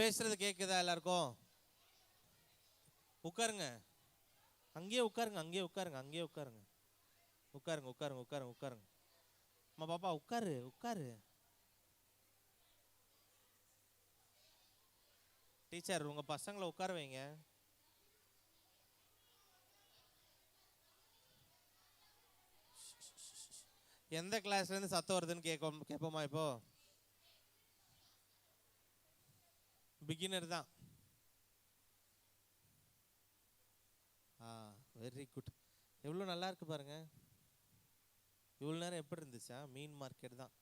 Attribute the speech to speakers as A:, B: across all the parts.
A: பேசுறது கேட்குதா எல்லாருக்கும்? உட்காருங்க, அங்கேயே உட்காருங்க, அங்கேயே உட்காருங்க, அங்கேயே உட்காருங்க, உட்காருங்க, உட்காருங்க, உட்காருங்க, உட்காருங்க. அம்மா பாப்பா உட்காரு, உட்காரு. டீச்சர் உங்க பசங்களை உட்கார வைங்க. எந்த கிளாஸ்ல இருந்து சத்தம் வருதுன்னு கேட்போமா இப்போ? பிகினர் தான். Very good. எவ்வளோ நல்லா இருக்கு பாருங்க. இவ்வளோ நேரம் எப்படி இருந்துச்சா? மீன் மார்க்கெட் தான்.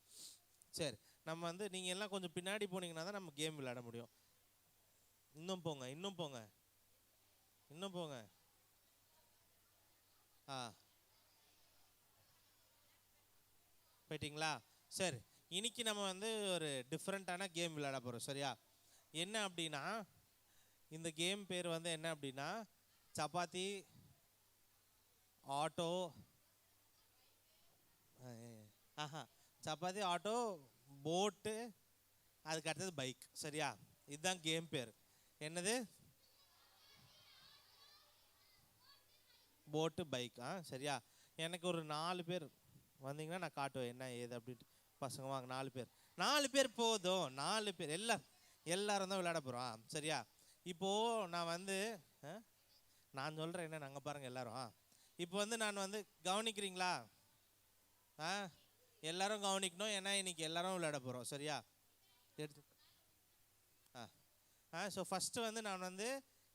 A: சரி, நம்ம வந்து நீங்கள் எல்லாம் கொஞ்சம் பின்னாடி போனீங்கன்னா தான் நம்ம கேம் விளையாட முடியும். இன்னும் போங்க, இன்னும் போங்க, இன்னும் போங்க. போயிட்டீங்களா? சரி, இன்னைக்கு நம்ம வந்து ஒரு டிஃப்ரெண்ட்டான கேம் விளையாட போகிறோம். சரியா? என்ன அப்படின்னா, இந்த கேம் பேர் வந்து என்ன அப்படின்னா, சப்பாத்தி, ஆட்டோ, சப்பாத்தி, ஆட்டோ, போட்டு, அதுக்கு அடுத்தது பைக். சரியா? இதுதான் கேம் பேர். என்னது? போட்டு, பைக். சரியா? எனக்கு ஒரு 4 பேர் வந்தீங்கன்னா நான் காட்டுவேன் என்ன ஏது அப்படின்ட்டு. பசங்க வாங்க, 4 பேர், 4 பேர் போதும், 4 பேர் எல்லாரும் தான் விளையாட போகிறோம். சரியா? இப்போது நான் வந்து நான் சொல்கிறேன் என்ன, நாங்கள் பாருங்கள் எல்லாரும். இப்போ வந்து நான் வந்து கவனிக்கிறீங்களா? எல்லாரும் கவனிக்கணும், ஏன்னா இன்னைக்கு எல்லாரும் விளையாட போகிறோம். சரியா? எடுத்து ஸோ ஃபஸ்ட்டு வந்து நான் வந்து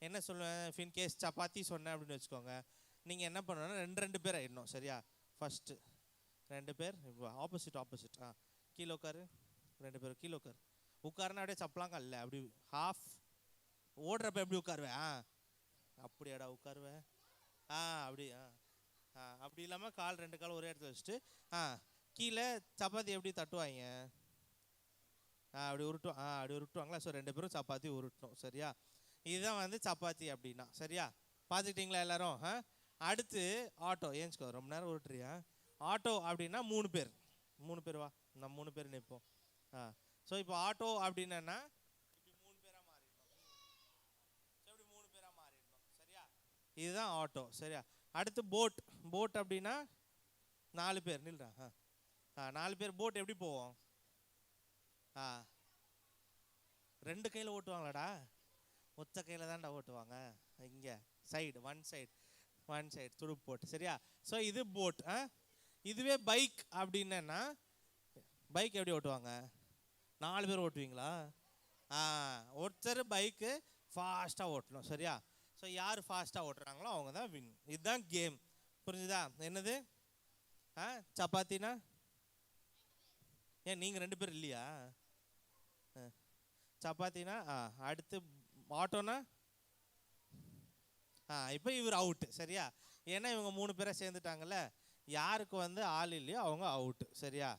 A: என்ன சொல்லுவேன், இன்கேஸ் சப்பாத்தி சொன்னேன் அப்படின்னு வச்சுக்கோங்க, நீங்கள் என்ன பண்ணணும்னா 2 பேர் ஆகிடணும். சரியா? ஃபஸ்ட்டு 2 பேர் இப்போ ஆப்போசிட். கீழே உட்காரு. 2 பேர் கீழே உட்காரு. உட்காருன்னா அப்படியே சப்பலாங்க இல்லை, அப்படி ஹாஃப் ஓடுறப்ப எப்படி உட்காருவேன்? அப்படியாடா உட்காருவேன். அப்படி அப்படி இல்லாமல் கால் 2 கால் ஒரே இடத்துல வச்சுட்டு கீழே சப்பாத்தி எப்படி தட்டுவாங்க? அப்படி அப்படி உருட்டுவாங்களா? ஸோ 2 பேரும் சப்பாத்தி உருட்டணும். சரியா? இதுதான் வந்து சப்பாத்தி அப்படின்னா. சரியா? பார்த்துக்கிட்டிங்களா எல்லாரும்? அடுத்து ஆட்டோ. ஏஞ்சுக்கோ, ரொம்ப நேரம் உருட்டுறியா? ஆட்டோ அப்படின்னா 3 பேர். 3 பேர் வா, நம்ம 3 பேர் நிற்போம். ஸோ இப்போ ஆட்டோ அப்படின்னா இப்படி 3 பேராக மாறிடணும். ஸோ இப்படி 3 பேராக மாறிடணும். சரியா? இதுதான் ஆட்டோ. சரியா? அடுத்து போட் அப்படின்னா 4 பேர். நில்றா. 4 பேர். போட் எப்படி போவோம்? 2 கையில் ஓட்டுவாங்களாடா? ஒத்த கையில் தான்டா ஓட்டுவாங்க. இங்கே ஒன் சைடு துடுப்பு போட்டு. சரியா? ஸோ இது போட். இதுவே பைக் அப்படின்னா, பைக் எப்படி ஓட்டுவாங்க? 4 பேர் ஓட்டுவீங்களா? ஒருத்தர் பைக்கு ஃபாஸ்ட்டாக ஓட்டணும். சரியா? ஸோ யார் ஃபாஸ்ட்டாக ஓட்டுறாங்களோ அவங்க தான் வின். இதுதான் கேம். புரிஞ்சுதா? என்னது? சப்பாத்தினா ஏன் நீங்கள் 2 பேர் இல்லையா? சப்பாத்தினா அடுத்து ஆட்டோனா இப்போ இவர் அவுட்டு. சரியா? ஏன்னா இவங்க 3 பேரை சேர்ந்துட்டாங்கல்ல, யாருக்கு வந்து ஆள் இல்லையோ அவங்க அவுட்டு. சரியா?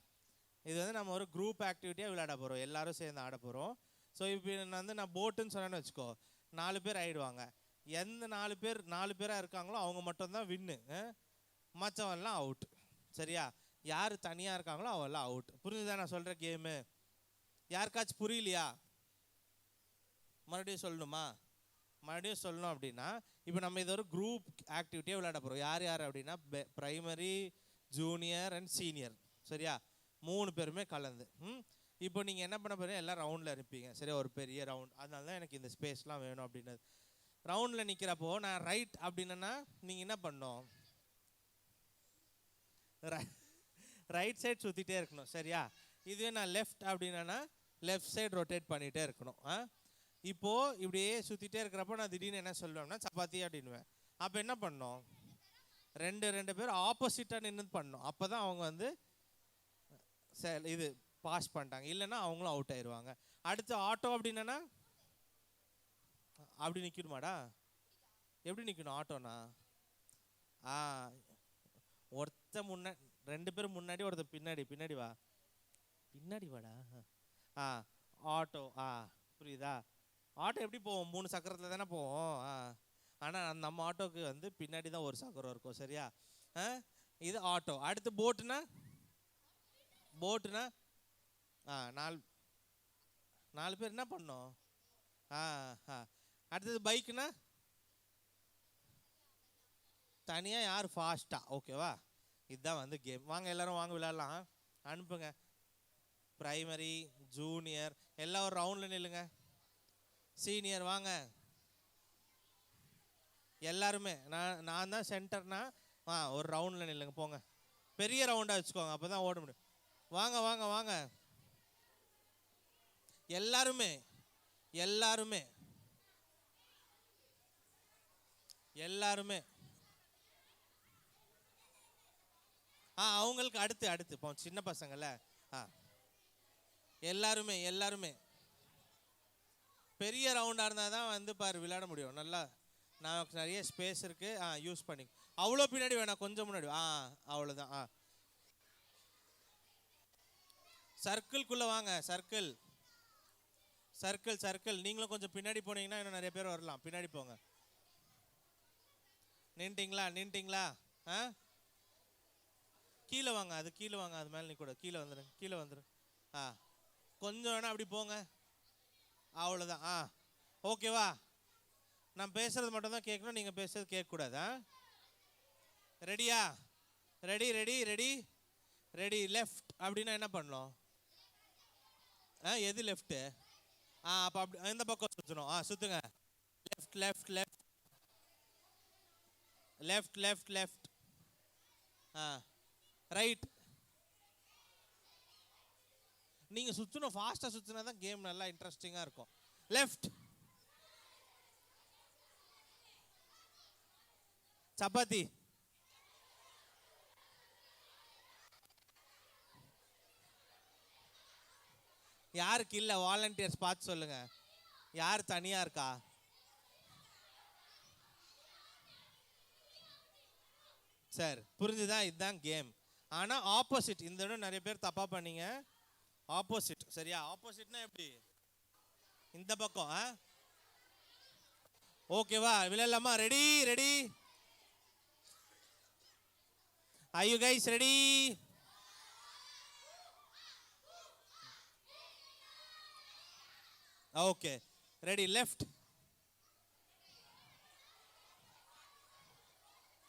A: இது வந்து நம்ம ஒரு குரூப் ஆக்டிவிட்டியாக விளையாட போகிறோம், எல்லாரும் சேர்ந்து ஆட போகிறோம். ஸோ இப்போ வந்து நான் போட்டுன்னு சொன்னேன்னு வச்சுக்கோ, 4 பேர் ஆகிடுவாங்க. எந்த 4 பேராக இருக்காங்களோ அவங்க மட்டும்தான் வின்னு, மற்றவெல்லாம் அவுட்டு. சரியா? யார் தனியாக இருக்காங்களோ அவெல்லாம் அவுட். புரிஞ்சுதான் நான் சொல்கிற கேமு? யாருக்காச்சும் புரியலையா? மறுபடியும் சொல்லணுமா? மறுபடியும் சொல்லணும் அப்படின்னா, இப்போ நம்ம இது ஒரு குரூப் ஆக்டிவிட்டியாக விளையாட போகிறோம். யார் அப்படின்னா பிரைமரி, ஜூனியர் அண்ட் சீனியர். சரியா? 3 பேருமே கலந்து. இப்போ நீங்கள் என்ன பண்ண போகிறீங்க, எல்லாம் ரவுண்டில் இருப்பீங்க. சரியா? ஒரு பெரிய ரவுண்ட். அதனால தான் எனக்கு இந்த ஸ்பேஸ்லாம் வேணும் அப்படின்னது. ரவுண்டில் நிற்கிறப்போ நான் ரைட் அப்படின்னா நீங்கள் என்ன பண்ணணும், ரைட் சைடு சுற்றிட்டே இருக்கணும். சரியா? இதுவே நான் லெஃப்ட் அப்படின்னா லெஃப்ட் சைடு ரொட்டேட் பண்ணிகிட்டே இருக்கணும். இப்போது இப்படியே சுற்றிட்டே இருக்கிறப்போ நான் திடீர்னு என்ன சொல்லுவேன்னா சப்பாத்தி அப்படின்வேன். அப்போ என்ன பண்ணணும், 2 பேர் ஆப்போசிட்டாக நின்று பண்ணணும். அப்போ தான் அவங்க வந்து இது பாஸ் பண்ணிட்டாங்க. இல்லைன்னா அவங்களும் அவுட் ஆயிடுவாங்க. அடுத்து ஆட்டோ அப்படின்னா அப்படி நிற்கணுமாடா? எப்படி நிற்கணும் ஆட்டோனா? ஒருத்த முன்னாடி, 2 பேரும் முன்னாடி, ஒருத்தர் பின்னாடி வா. பின்னாடி வாடா. ஆட்டோ. புரியுதா? ஆட்டோ எப்படி போவோம்? 3 சக்கரத்தில் தானே போவோம். ஆனால் நம்ம ஆட்டோவுக்கு வந்து பின்னாடி தான் ஒரு சக்கரம் இருக்கும். சரியா? இது ஆட்டோ. அடுத்து போட்டுனா 4 பேர் என்ன பண்ணோம்? ஆ ஆ. அடுத்தது பைக்குனா தனியாக யார் ஃபாஸ்ட்டா, ஓகேவா? இதுதான் வந்து கேம். வாங்க எல்லாரும் வாங்க விளையாடலாம். அனுப்புங்க. பிரைமரி, ஜூனியர் எல்லாம் ஒரு ரவுண்டில் நில்லுங்க. சீனியர் வாங்க எல்லாருமே. நான் தான் சென்டர்னா ஒரு ரவுண்டில் நில்லுங்க. போங்க, பெரிய ரவுண்டாக வச்சுக்கோங்க, அப்போ தான் ஓட முடியும். வாங்க வாங்க வாங்க எல்லாருமே எல்லாருமே எல்லாருமே. அவங்களுக்கு அடுத்து அடுத்து இப்போ சின்ன பசங்கள்ல. எல்லாருமே எல்லாருமே பெரிய ரவுண்டாக இருந்தால் தான் வந்து பாரு விளையாட முடியும் நல்லா. நமக்கு நிறைய ஸ்பேஸ் இருக்கு. யூஸ் பண்ணி அவ்வளோ பின்னாடி வேணாம், கொஞ்சம் முன்னாடி. அவ்வளோதான். சர்க்கிள்குள்ளே வாங்க. Circle circle circle. நீங்களும் கொஞ்சம் பின்னாடி போனீங்கன்னா இன்னும் நிறைய பேர் வரலாம். பின்னாடி போங்க. நின்ட்டிங்களா? கீழே வாங்க. அது கீழே வாங்க. அது மேலே கூட கீழே வந்துடுங்க. கீழே வந்துடும். கொஞ்சம் வேணா அப்படி போங்க. அவ்வளோதான். ஓகேவா? நான் பேசுறது மட்டும் தான் கேட்கணும், நீங்கள் பேசுறது கேட்கக்கூடாது. ரெடியா? Ready ready ready ready. Left அப்படின்னா என்ன பண்ணணும்? எது லெஃப்ட்டு? அப்போ அப்படி இந்த பக்கம் சுற்றணும். சுற்றுங்க. Left left left left left left. Right. நீங்கள் சுற்றணும், ஃபாஸ்ட்டாக சுற்றினா தான் கேம் நல்லா இன்ட்ரெஸ்டிங்காக இருக்கும். லெஃப்ட். சப்பாத்தி. யாருக்கு இல்லை? வாலண்டியர்ஸ் பார்த்து சொல்லுங்க. யார் தனியா இருக்கா? சார் புரிஞ்சுதா? இதுதான் கேம். ஆனா ஆப்போசிட். இந்த இடம் நிறைய பேர் தப்பா பண்ணீங்க. ஆப்போசிட், சரியா? ஆப்போசிட்னா எப்படி? இந்த பக்கம். ஓகேவா? விளையாடலாமா? Ready ready. Are you guys ready? Okay. Ready. Left.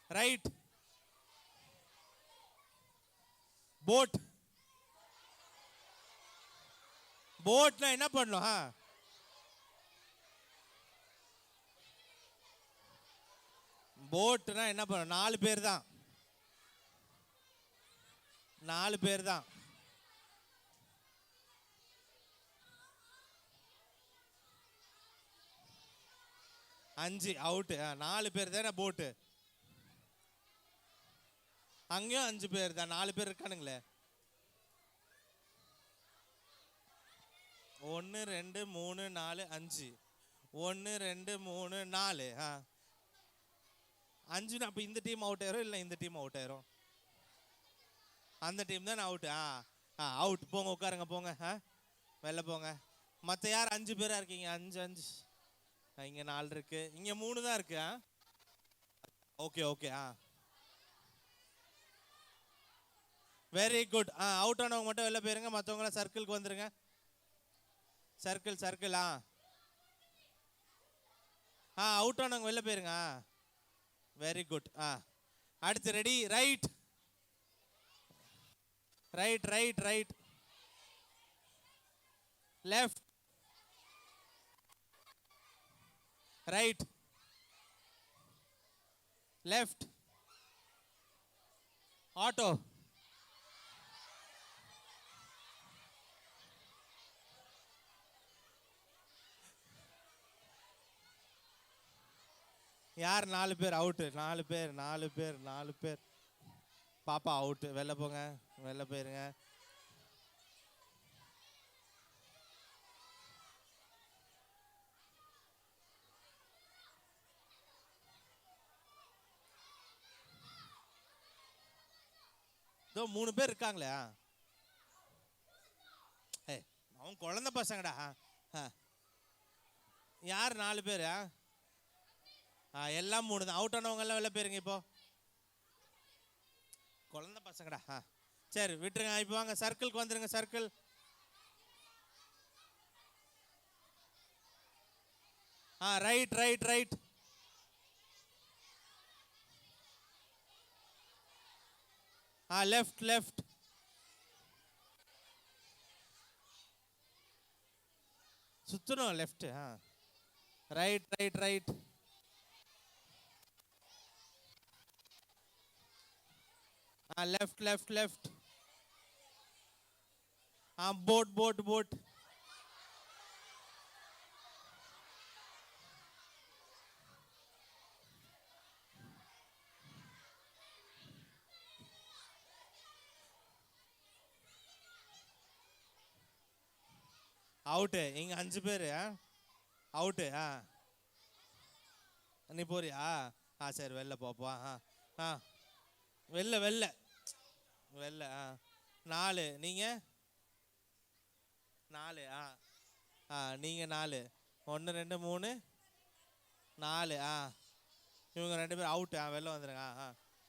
A: Right. Boat. போட்னா என்ன பண்ணணும்? போட்னா என்ன பண்ணணும்? 4 பேர் தான். 4 பேர் தான். 5 அவுட். 4 பேர் தானே போட்டு. அங்கேயும் 5 பேர் தான். 4 பேர் இருக்கானுங்களே. 1 2 3 4 5. 1 2 3 4. 5. அப்போ இந்த டீம் அவுட் ஆயிரும், இல்லை இந்த டீம் அவுட் ஆயிரும். அந்த டீம் தான் அவுட். அவுட். போங்க, உட்காருங்க, போங்க. வெளில போங்க. மற்ற யார் 5 பேரா இருக்கீங்க? 5 5. இங்கே 4 இருக்கு, இங்கே 3 தான் இருக்கு. Okay okay. Very good. Out ஆனவங்க மட்டும் வெளில போயிருங்க, மற்றவங்களாம் சர்க்கிளுக்கு வந்துருங்க. Circle circle. அவுட் ஆனவங்க வெளில போயிருங்க. Very good. அடுத்து ready. Right right right right. Left right left. Auto. யார்? 4 பேர் அவுட்டு. 4 பேர் 4 பேர் 4 பேர். பாப்பா அவுட்டு. வெளில போங்க, வெளில போயிருங்க. இதோ 3 பேர் இருக்காங்களே. அவன் குழந்தை பசங்கடா. யார் 4 பேர்? எல்லாம் 3 தான். அவுட் ஆனவங்க எல்லாம் வெளில போயிருங்க. இப்போ குழந்தை பசங்கடா. சரி விட்டுருங்க. இப்போ வாங்க, சர்க்கிளுக்கு வந்துருங்க. Circle. Right right right. Left left. சுத்தணும் left. Right right right. Left left left. Boat boat boat. Out. இங்க 5 பேர் அவுட்டு. நீ போறியா? சரி வெளில போப்பா. வெளில வெளில வெளில. 4 நீங்க 4. நீங்க 4. 1 2 3 4. இவங்க 2 பேர் அவுட்டு. வெளில வந்துடுங்க.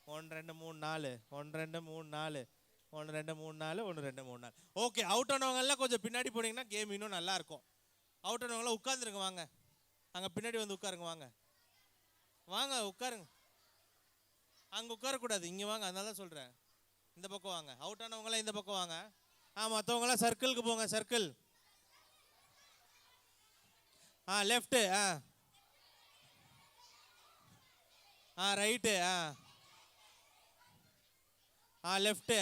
A: 1 2 3 4. 1 2 3 4. 1 2 3 4. 1 2 3 4. ஓகே, அவுட் ஆனவங்கெல்லாம் கொஞ்சம் பின்னாடி போனீங்கன்னா கேம் இன்னும் நல்லா இருக்கும். அவுட் ஆனவங்களாம் உட்காந்துருங்க. வாங்க அங்கே பின்னாடி வந்து உட்காருங்க. வாங்க வாங்க உட்காருங்க. அங்கே உட்காரக்கூடாது, இங்கே வாங்க. அதனால தான் சொல்கிறேன், இந்த பக்கம் வாங்க. அவுட் ஆனவங்களாம் இந்த பக்கம் வாங்க. மற்றவங்களாம் சர்க்கிளுக்கு போங்க. Circle. Left. Right. Left.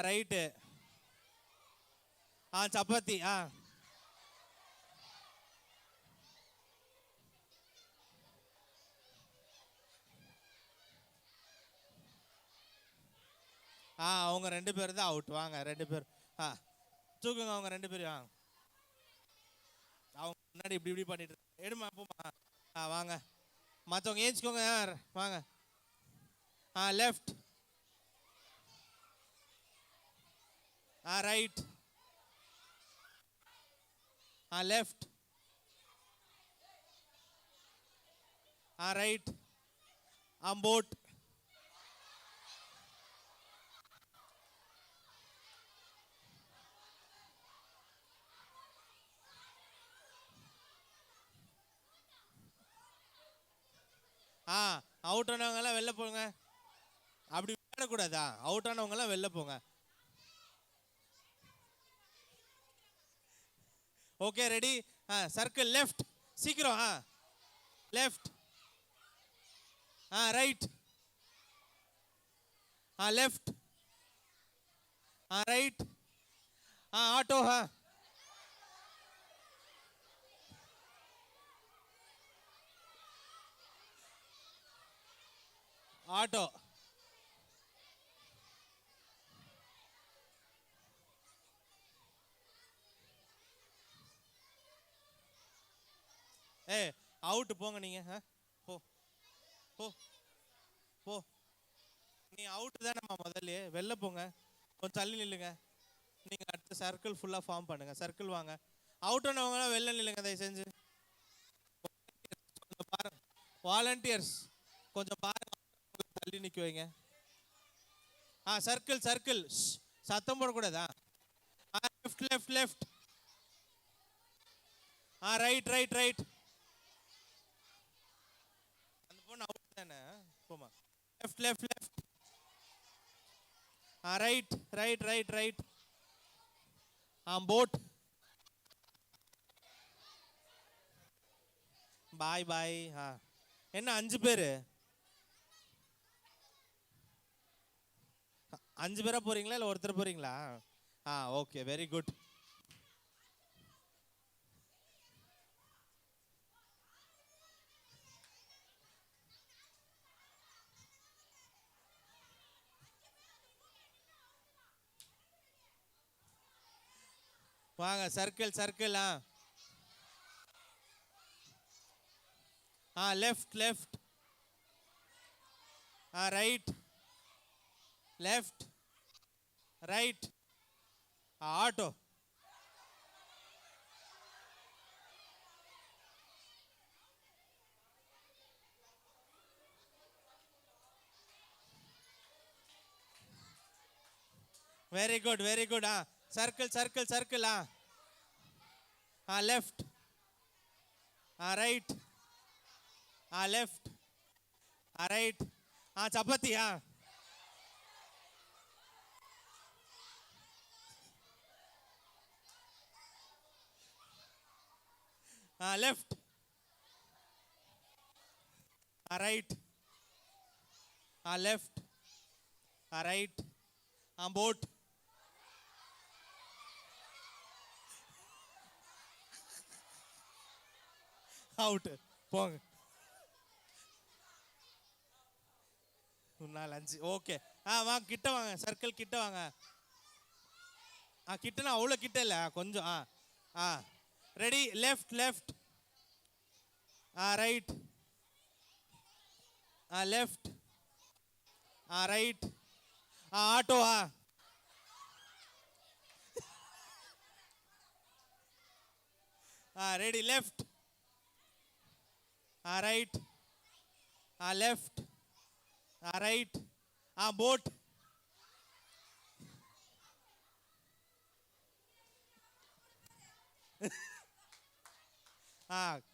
A: Right. Chapati. அவங்க 2 பேர் தான் அவுட். வாங்க 2 பேர். தூக்குங்க அவங்க 2 பேரும். அவங்க முன்னாடி இப்படி இப்படி பண்ணிட்டு எடுமா போமா. வாங்க மற்றவங்க ஏஞ்சிக்கோங்க. வாங்க. Left. Right. Left. Right. Boat. Out ஆனவங்கெல்லாம் வெளில போங்க. அப்படி விளையாடக்கூடாதா? அவுட் ஆனவங்கெல்லாம் வெளில போங்க. Okay ready. சர்க்கிள். லெஃப்ட். சீக்கிரம். Left. Right. Left. Right. Auto. Auto. Out போங்க நீங்க. போ போ போ. நீ அவுட்டு தானேம்மா முதல்ல. வெளில போங்க. கொஞ்சம் தள்ளி நில்லுங்க. நீங்கள் அடுத்த சர்க்கிள் ஃபுல்லாக ஃபார்ம் பண்ணுங்க. சர்க்கிள் வாங்க. அவுட் ஆனவங்களாம் வெளில நில்லுங்க தயவு செஞ்சு. கொஞ்சம் பாருங்க. வாலண்டியர்ஸ் கொஞ்சம் பாருங்க. தள்ளி நிற்க வைங்க. Circle circle. சத்தம் போடக்கூடாதா? Left left left. Right right right. அந்த பொண்ணு அவுட் தானே. போமா. Left left left. Right right right right. Boat. Bye bye. என்ன 5 பேர்? 5 பேரா போறீங்களா இல்லை ஒருத்தர் போறீங்களா? Okay very good. வாங்க circle circle. Left left. Right left right. Auto. Very good very good. Circle circle circle. Left right left right சப்பாத்தி left right left right boat out போங்க. 4 5 ஓகே. வாங்க கிட்ட வாங்க, சர்க்கிள் கிட்ட வாங்க. கிட்டனா அவ்வளோ கிட்ட இல்லை, கொஞ்சம் ready. Left left right left right auto ready. Left right left right boat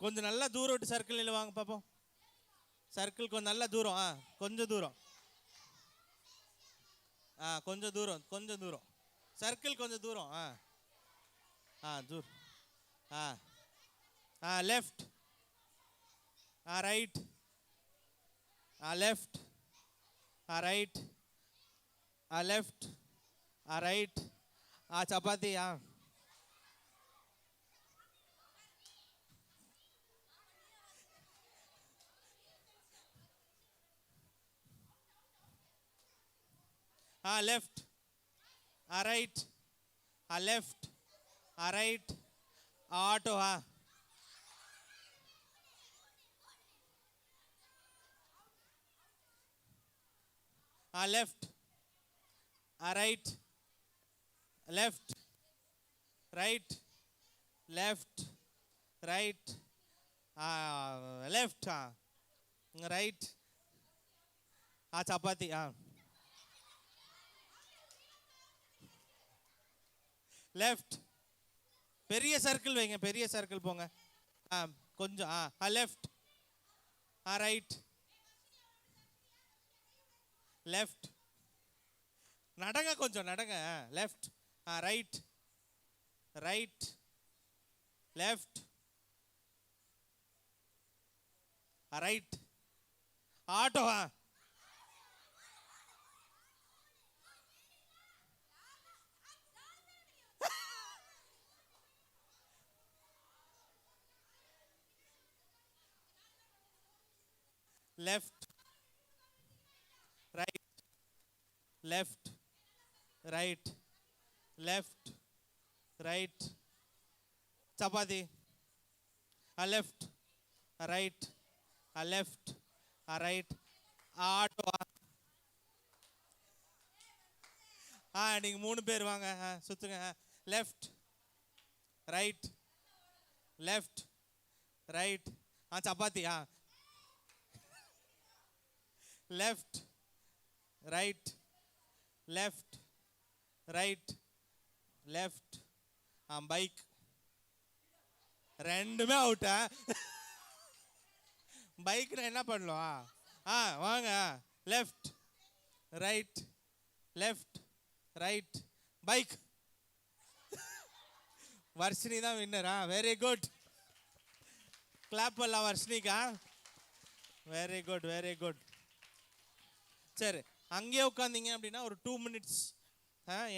A: கொஞ்சம் நல்லா தூரம் விட்டு சர்க்கிள் வாங்க பார்ப்போம். சர்க்கிள் கொஞ்சம் நல்ல தூரம், கொஞ்சம் தூரம், கொஞ்சம் தூரம், கொஞ்சம் தூரம். சர்க்கிள் கொஞ்சம் தூரம். தூரம். Left right left right left right chapati left right left right auto left right left right left right left right chapati left. பெரிய சர்க்கிள் வைங்க, பெரிய சர்க்கிள் போங்க. கொஞ்சம் லெஃப்ட் ரைட் லெஃப்ட் நடங்க, கொஞ்சம் நடங்க. Left right right left right auto left right left right left right chapati left right left right auto நீங்க 3 பேர் வாங்க, சுத்துங்க. left right left right chapati left right left right left bike ரெண்டுமே அவுட்டா? பைக்ல என்ன பண்ணலாம்? வாங்க. Left right left right bike. Varshini தான் வின்னரா? Very good. கிளாப் பண்ணலாம் வர்ஷினிக்கா. Very good very good. சரி, அங்கேயே உட்காந்தீங்க அப்படின்னா ஒரு 2 மினிட்ஸ்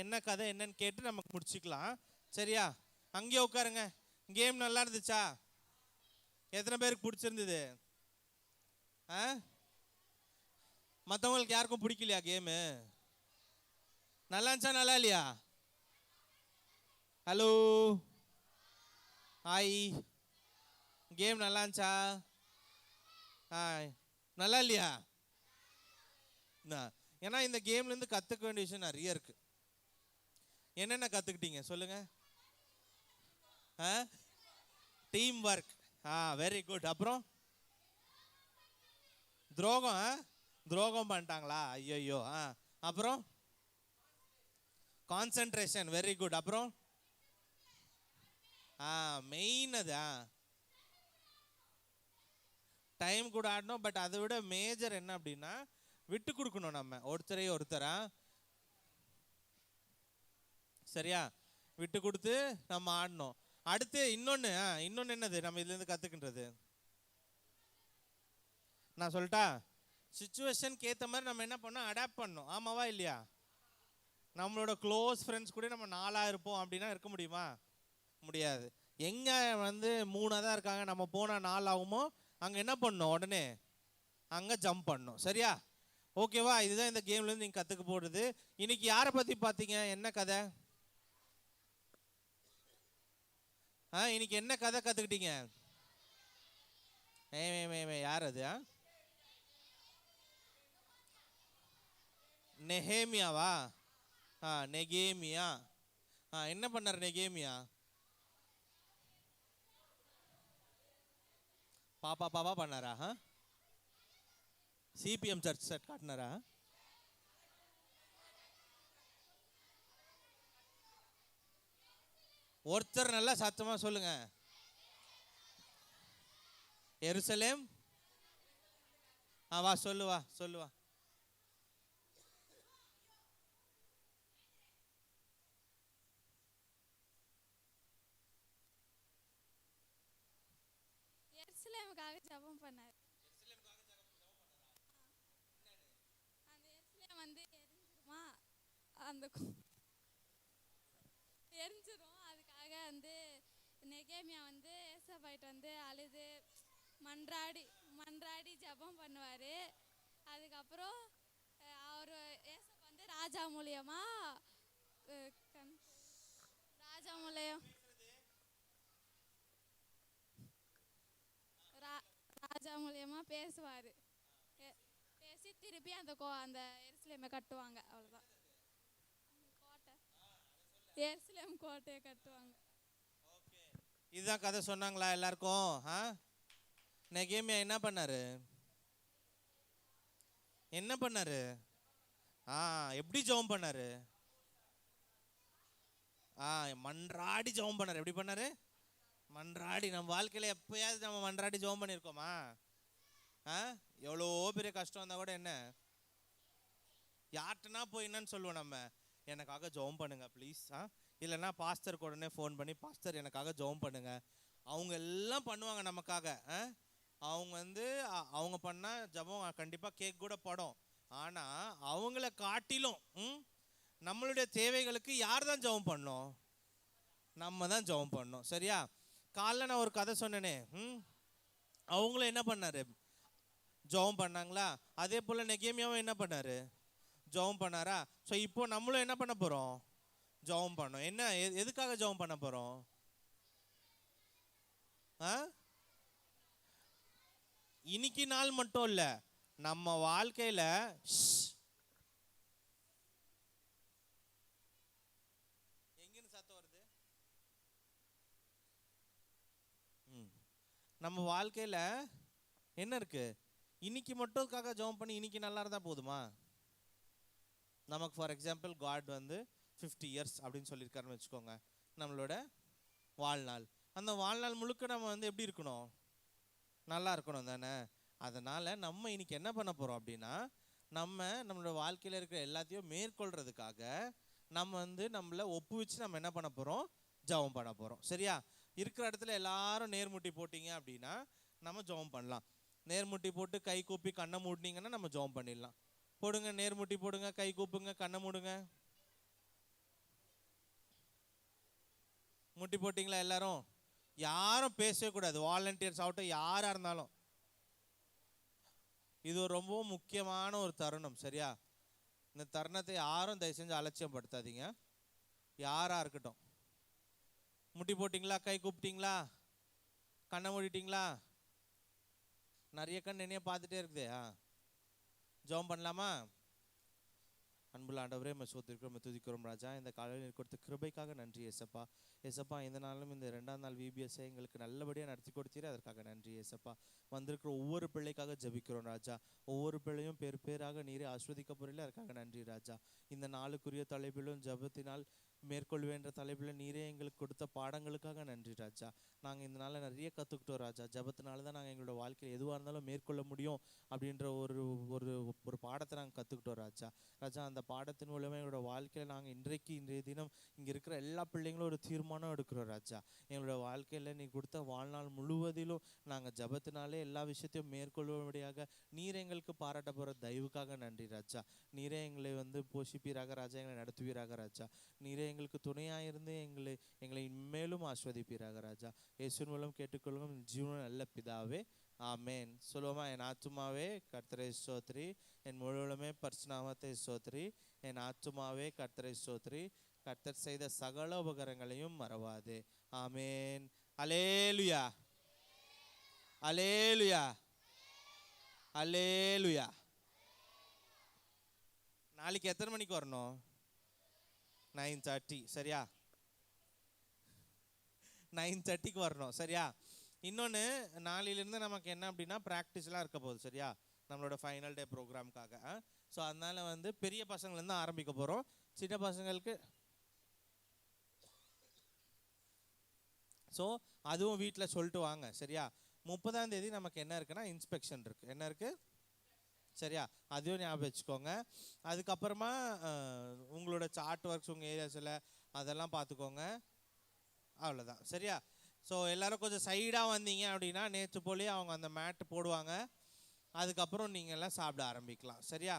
A: என்ன கதை என்னன்னு கேட்டு நமக்கு முடிச்சுக்கலாம். சரியா? அங்கேயே உட்காருங்க. கேம் நல்லா இருந்துச்சா? எத்தனை பேருக்கு பிடிச்சிருந்தது? மற்றவங்களுக்கு யாருக்கும் பிடிக்கலையா கேமு? நல்லா இருந்துச்சா நல்லா இல்லையா? Hello hi. கேம் நல்லா இருந்துச்சா? நல்லா இல்லையா? ஏன்னா இந்த கேம்லேருந்து கற்றுக்க வேண்டிய விஷயம் நிறைய இருக்கு. என்னென்ன கற்றுக்கிட்டீங்க சொல்லுங்க? Team work. Very good. அப்புறம் துரோகம். துரோகம் பண்ணிட்டாங்களா? ஐயோ. அப்புறம் கான்சென்ட்ரேஷன். Very good. அப்புறம் மெயின் அது டைம் கூட ஆடணும். பட் அதை விட மேஜர் என்ன அப்படின்னா விட்டு கொடுக்கணும் நம்ம ஒருத்தரா. சரியா? விட்டு கொடுத்து நம்ம ஆடணும். அடுத்து இன்னொன்று என்னது நம்ம இதுலேருந்து கற்றுக்கின்றது? நான் சொல்லிட்டா, சிச்சுவேஷனுக்கு ஏற்ற மாதிரி நம்ம என்ன பண்ணோம், அடாப்ட் பண்ணணும். ஆமாவா இல்லையா? நம்மளோட க்ளோஸ் ஃப்ரெண்ட்ஸ் கூட நம்ம 4 இருப்போம் அப்படின்னா இருக்க முடியுமா? முடியாது. எங்கே 3 தான் இருக்காங்க, நம்ம போனால் 4 ஆகுமோ அங்கே என்ன பண்ணணும், உடனே அங்கே ஜம்ப் பண்ணணும். சரியா? ஓகேவா? இதுதான் இந்த கேம்லேருந்து நீங்கள் கற்றுக்க போடுறது. இன்னைக்கு யாரை பற்றி பார்த்தீங்க? என்ன கதை? இன்னைக்கு என்ன கதை கற்றுக்கிட்டீங்க? யார் அது? நெஹேமியாவா? நெகேமியா. என்ன பண்ணார் நெகேமியா? பாப்பா பண்ணாரா? சிபிஎம் சர்ச் செட் காட்டினாரா? ஒருத்தர் நல்லா சத்தமா சொல்லுங்க. எருசலேம். வா சொல்லுவா.
B: எருசலேமுக்காக ஜெபம் பண்ணார். அந்த எருசலேம் எரிஞ்சிருமா, அந்த எரிஞ்சிரும். அதுக்காக நெகேமியா ஏசப்பாயிட்டு அழுது மன்றாடி ஜெபம் பண்ணுவார். அதுக்கப்புறம் அவர் ஏசப்பா ராஜா மூலியமா பேசுவார். பேசி திருப்பி அந்த எருசலேமை கட்டுவாங்க. அவ்வளோதான். எருசலேம் கோட்டையை கட்டுவாங்க.
A: இதுதான் கதை சொன்னாங்களா எல்லாருக்கும்? நெகேமியா என்ன பண்ணாரு? எப்படி ஜெபம் பண்ணாரு? மன்றாடி ஜெபம் பண்ணாரு. எப்படி பண்ணாரு? மன்றாடி. நம்ம வாழ்க்கையில எப்பயாவது நம்ம மன்றாடி ஜெபம் பண்ணியிருக்கோமா? எவ்வளோ பெரிய கஷ்டம் வந்தா கூட என்ன, யார்கிட்டனா போய் என்னன்னு சொல்லுவோம் நம்ம, எனக்காக ஜெபம் பண்ணுங்க ப்ளீஸ். இல்லைன்னா பாஸ்டருக்கு உடனே ஃபோன் பண்ணி, பாஸ்டர் எனக்காக ஜெபம் பண்ணுங்க. அவங்க எல்லாம் பண்ணுவாங்க நமக்காக. அவங்க பண்ணால் ஜெபம் கண்டிப்பாக கேக் கூட படும். ஆனால் அவங்கள காட்டிலும் நம்மளுடைய தேவைகளுக்கு யார் தான் ஜெபம் பண்ணோம்? நம்ம தான் ஜெபம் பண்ணோம். சரியா? காலைல நான் ஒரு கதை சொன்னேனே, அவங்களும் என்ன பண்ணாரு? ஜெபம் பண்ணாங்களா? அதே போல் நெகேமியாவும் என்ன பண்ணாரு? ஜெபம் பண்ணாரா? ஸோ இப்போ நம்மளும் என்ன பண்ண போகிறோம்? ஜெபம் பண்ணோம். என்ன எதுக்காக ஜெபம் பண்ண போகிறோம்? இன்னைக்கு நாள் மட்டும் இல்லை, நம்ம வாழ்க்கையில் எங்கன்னு சத்தம் வருது? நம்ம வாழ்க்கையில் என்ன இருக்கு? இன்னைக்கு மட்டும்காக ஜெபம் பண்ணி இன்னைக்கு நல்லா இருந்தால் போதுமா? நமக்கு ஃபார் எக்ஸாம்பிள் காட் 50 இயர்ஸ் அப்படின்னு சொல்லியிருக்காருன்னு வச்சுக்கோங்க, நம்மளோட வாழ்நாள். அந்த வாழ்நாள் முழுக்க நம்ம எப்படி இருக்கணும்? நல்லா இருக்கணும் தானே? அதனால் நம்ம இன்னைக்கு என்ன பண்ண போகிறோம் அப்படின்னா, நம்மளோட வாழ்க்கையில் இருக்கிற எல்லாத்தையும் மேற்கொள்கிறதுக்காக நம்ம நம்மளை ஒப்புவிச்சு நம்ம என்ன பண்ண போகிறோம்? ஜெபம் பண்ண போகிறோம். சரியா? இருக்கிற இடத்துல எல்லாரும் நேர்முட்டி போட்டிங்க அப்படின்னா நம்ம ஜெபம் பண்ணலாம். நேர்முட்டி போட்டு கை கூப்பி கண்ணை மூடினீங்கன்னா நம்ம ஜெபம் பண்ணிடலாம். போடுங்க, நேர்முட்டி போடுங்க, கை கூப்புங்க, கண்ணை மூடுங்க. முட்டி போட்டிங்களா எல்லாரும்? யாரும் பேசவே கூடாது, வாலண்டியர்ஸ் ஆகட்டும் யாராக இருந்தாலும். இது ஒரு ரொம்ப முக்கியமான ஒரு தருணம். சரியா? இந்த தருணத்தை யாரும் தயவு செஞ்சு அலட்சியப்படுத்தாதீங்க. யாராக இருக்கட்டும். முட்டி போட்டிங்களா? கை கூப்பிட்டீங்களா? கண்ணை மூடிட்டீங்களா? நிறைய கண் என்னைய பார்த்துட்டே இருக்குதே. ஜெபம் பண்ணலாமா? அன்புள்ள ஆண்டவரே, சோத்திருக்கிறோம், துதிக்கிறோம் ராஜா. இந்த காலையில் கொடுத்த கிருபைக்காக நன்றி ஏசப்பா. ஏசப்பா, இந்த நாளும் இந்த 2ஆம் நாள் விபிஎஸ்ஐ எங்களுக்கு நல்லபடியாக நடத்தி கொடுத்தீரு, அதற்காக நன்றி ஏசப்பா. வந்திருக்கிற ஒவ்வொரு பிள்ளைக்காக ஜெபிக்கிறோம் ராஜா. ஒவ்வொரு பிள்ளையும் பேராக நீரே ஆஸ்வதிக்க போறீங்களே, அதற்காக நன்றி ராஜா. இந்த நாளுக்குரிய தலைப்பிலும் ஜெபத்தினால் மேற்கொள்வேன்ற தலைப்பில் நீரே எங்களுக்கு கொடுத்த பாடங்களுக்காக நன்றி ராஜா. நாங்கள் இந்த நாளில் நிறைய கற்றுக்கிட்டோம் ராஜா. ஜெபத்தினால தான் நாங்கள் எங்களோட வாழ்க்கையில் எதுவாக இருந்தாலும் மேற்கொள்ள முடியும் அப்படின்ற ஒரு ஒரு ஒரு பாடத்தை நாங்கள் கற்றுக்கிட்டோம் ராஜா. ராஜா, அந்த பாடத்தின் மூலமாக எங்களோட வாழ்க்கையில் நாங்கள் இன்றைய தினம் இங்கே இருக்கிற எல்லா பிள்ளைங்களும் ஒரு தீர்மானம் எடுக்கிறோம் ராஜா. எங்களோட வாழ்க்கையில் நீ கொடுத்த வாழ்நாள் முழுவதிலும் நாங்கள் ஜெபத்தினாலே எல்லா விஷயத்தையும் மேற்கொள்ளும்படியாக நீர் எங்களுக்கு பாராட்ட போகிற தயவுக்காக நன்றி ராஜா. நீரே எங்களை போஷிப்பீராக ராஜா, எங்களை நடத்துவீராக ராஜா. நீரே எங்களுக்கு துணையாக இருந்து எங்களை மேலும் ஆஸ்வதிப்பீராக ராஜா. இயேசுவின் மூலம் கேட்டுக்கொள்ளும் ஜீவன் நல்ல பிதாவே, ஆமேன். சொல்லுவோமா? என் ஆத்துமாவே கர்த்தரை ஸ்தோத்திரி, என் முழுவதுமே பரிசுநாமத்தை ஸ்தோத்திரி. என் ஆத்துமாவே கர்த்தரை ஸ்தோத்திரி, கர்த்தர் செய்த சகல உபகாரங்களையும் மறவாதே. ஆமேன். அல்லேலூயா, அல்லேலூயா, அல்லேலூயா. நாளைக்கு எத்தனை மணிக்கு வரணும்? 9:30. சரியா? 9:30க்கு வரணும். சரியா? இன்னொன்று, நாளையிலேருந்து நமக்கு என்ன அப்படின்னா ப்ராக்டிஸ்லாம் இருக்க போகுது. சரியா? நம்மளோட ஃபைனல் டே ப்ரோக்ராம்காக. ஸோ அதனால் பெரிய பசங்கள்லேருந்து ஆரம்பிக்க போகிறோம். சின்ன பசங்களுக்கு ஸோ அதுவும் வீட்டில் சொல்லிட்டு வாங்க. சரியா? 30ஆம் தேதி நமக்கு என்ன இருக்குன்னா இன்ஸ்பெக்ஷன் இருக்குது. என்ன இருக்குது? சரியா? அதையும் ஞாபகம் வச்சுக்கோங்க. அதுக்கப்புறமா உங்களோட சார்ட் ஒர்க்ஸ் உங்கள் ஏரியாஸில் அதெல்லாம் பார்த்துக்கோங்க. அவ்வளோதான். சரியா? ஸோ எல்லோரும் கொஞ்சம் சைடாக வந்தீங்க அப்படின்னா நேற்று போலே அவங்க அந்த மேட்டு போடுவாங்க. அதுக்கப்புறம் நீங்கள் எல்லாம் சாப்பிட ஆரம்பிக்கலாம். சரியா?